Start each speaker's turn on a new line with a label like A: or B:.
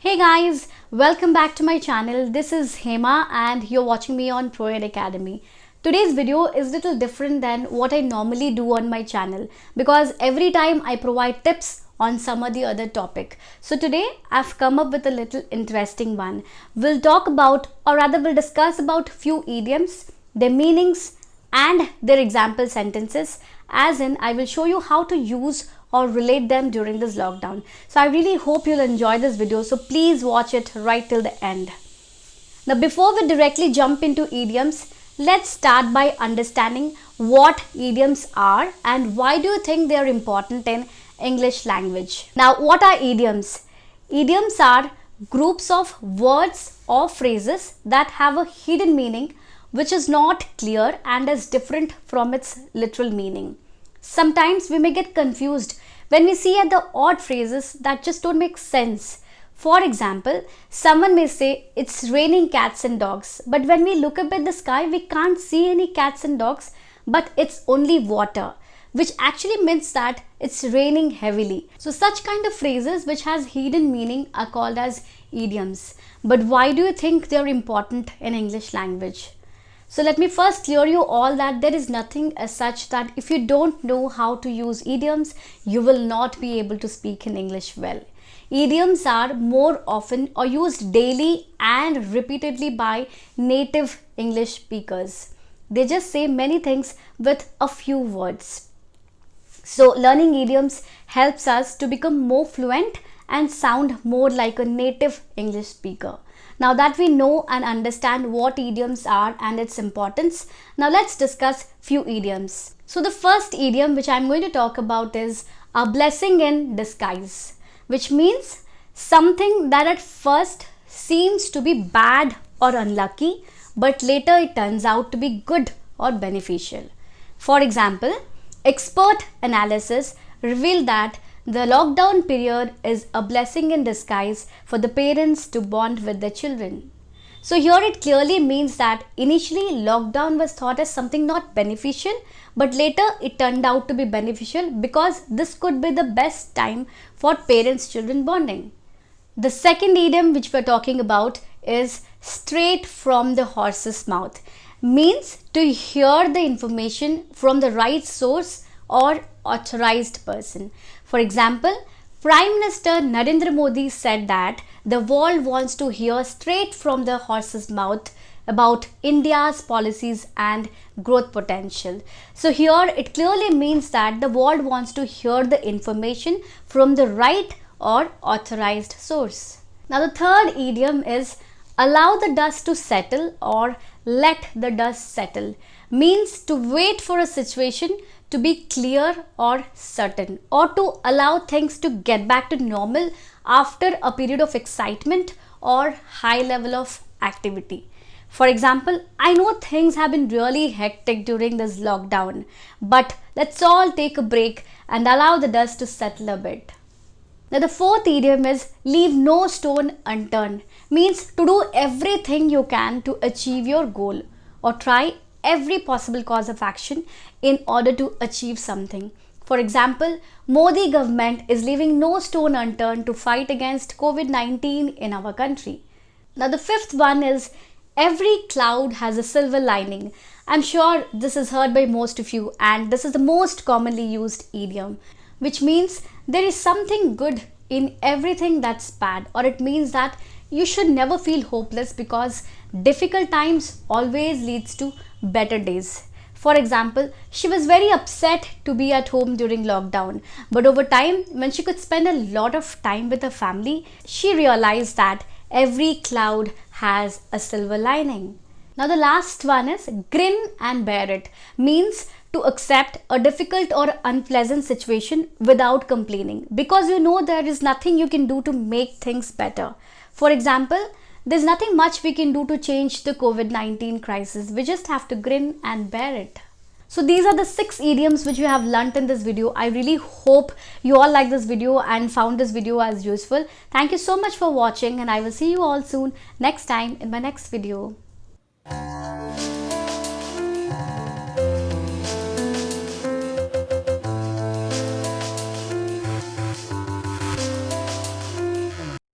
A: Hey guys, welcome back to my channel. This is Hema and you're watching me on ProEd Academy. Today's video is a little different than what I normally do on my channel because every time I provide tips on some or the other topic. So today I've come up with a little interesting one. We'll talk about, or rather we'll discuss about few idioms, their meanings and their example sentences, as in I will show you how to use or relate them during this lockdown. So I really hope you'll enjoy this video, so please watch it right till the end. Now before we directly jump into idioms, let's start by understanding what idioms are and why do you think they are important in English language. Now what are idioms? Idioms are groups of words or phrases that have a hidden meaning which is not clear and is different from its literal meaning. Sometimes we may get confused when we see at the odd phrases that just don't make sense. For example, someone may say it's raining cats and dogs, but when we look up at the sky, we can't see any cats and dogs, but it's only water, which actually means that it's raining heavily. So such kind of phrases which has hidden meaning are called as idioms. But why do you think they're important in English language? So let me first clear you all that there is nothing as such that if you don't know how to use idioms, you will not be able to speak in English well. Idioms are more often or used daily and repeatedly by native English speakers. They just say many things with a few words. So learning idioms helps us to become more fluent and sound more like a native English speaker. Now that we know and understand what idioms are and its importance, now let's discuss few idioms. So the first idiom which I'm going to talk about is a blessing in disguise, which means something that at first seems to be bad or unlucky, but later it turns out to be good or beneficial. For example, expert analysis revealed that the lockdown period is a blessing in disguise for the parents to bond with their children. So here it clearly means that initially lockdown was thought as something not beneficial, but later it turned out to be beneficial because this could be the best time for parents-children bonding. The second idiom which we're talking about is straight from the horse's mouth. Means to hear the information from the right source or authorized person. For example, Prime Minister Narendra Modi said that the world wants to hear straight from the horse's mouth about India's policies and growth potential. So here it clearly means that the world wants to hear the information from the right or authorized source. Now the third idiom is allow the dust to settle or let the dust settle. Means to wait for a situation to be clear or certain, or to allow things to get back to normal after a period of excitement or high level of activity. For example, I know things have been really hectic during this lockdown, but let's all take a break and allow the dust to settle a bit. Now the fourth idiom is leave no stone unturned. Means to do everything you can to achieve your goal or try every possible course of action in order to achieve something. For example, Modi government is leaving no stone unturned to fight against COVID-19 in our country. Now the fifth one is every cloud has a silver lining. I'm sure this is heard by most of you and this is the most commonly used idiom, which means there is something good in everything that's bad, or it means that you should never feel hopeless because difficult times always leads to better days. For example, she was very upset to be at home during lockdown, but over time when she could spend a lot of time with her family, she realized that every cloud has a silver lining. Now the last one is grin and bear it. Means to accept a difficult or unpleasant situation without complaining because you know there is nothing you can do to make things better. For example, there's nothing much we can do to change the COVID-19 crisis. We just have to grin and bear it. So these are the 6 idioms which we have learnt in this video. I really hope you all like this video and found this video as useful. Thank you so much for watching and I will see you all soon next time in my next video.